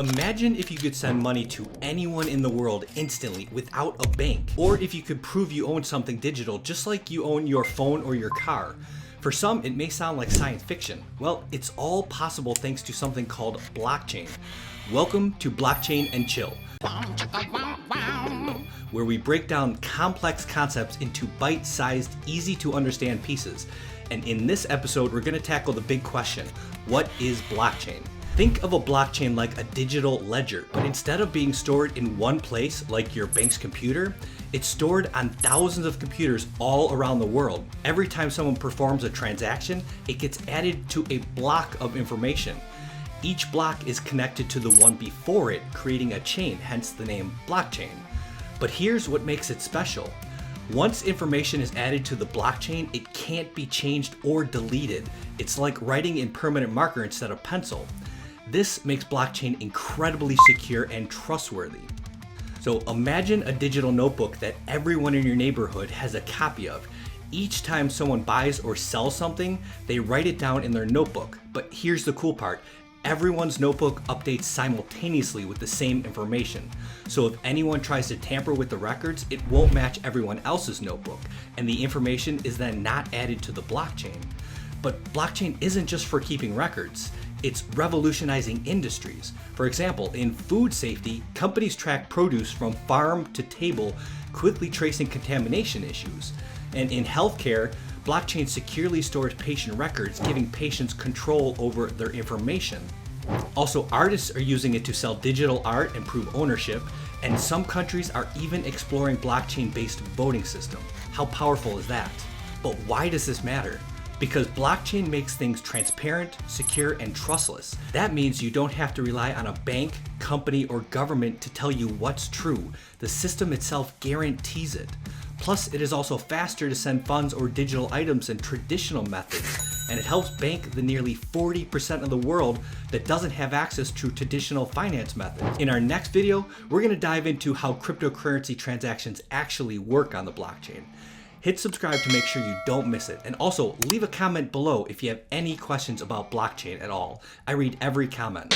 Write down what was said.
Imagine if you could send money to anyone in the world instantly without a bank, or if you could prove you own something digital just like you own your phone or your car. For some, it may sound like science fiction. Well, it's all possible thanks to something called blockchain. Welcome to Blockchain and Chill, where we break down complex concepts into bite-sized, easy-to-understand pieces. And in this episode, we're going to tackle the big question: what is blockchain? Think of a blockchain like a digital ledger, but instead of being stored in one place like your bank's computer, it's stored on thousands of computers all around the world. Every time someone performs a transaction, it gets added to a block of information. Each block is connected to the one before it, creating a chain, hence the name blockchain. But here's what makes it special. Once information is added to the blockchain, it can't be changed or deleted. It's like writing in permanent marker instead of pencil. This makes blockchain incredibly secure and trustworthy. So imagine a digital notebook that everyone in your neighborhood has a copy of. Each time someone buys or sells something, they write it down in their notebook. But here's the cool part. Everyone's notebook updates simultaneously with the same information. So if anyone tries to tamper with the records, it won't match everyone else's notebook, and the information is then not added to the blockchain. But blockchain isn't just for keeping records. It's revolutionizing industries. For example, in food safety, companies track produce from farm to table, quickly tracing contamination issues. And in healthcare, blockchain securely stores patient records, giving patients control over their information. Also, artists are using it to sell digital art and prove ownership, and some countries are even exploring blockchain-based voting system. How powerful is that? But why does this matter? Because blockchain makes things transparent, secure, and trustless. That means you don't have to rely on a bank, company, or government to tell you what's true. The system itself guarantees it. Plus, it is also faster to send funds or digital items than traditional methods, and it helps bank the nearly 40% of the world that doesn't have access to traditional finance methods. In our next video, we're going to dive into how cryptocurrency transactions actually work on the blockchain. Hit subscribe to make sure you don't miss it, and also leave a comment below if you have any questions about blockchain at all. I read every comment.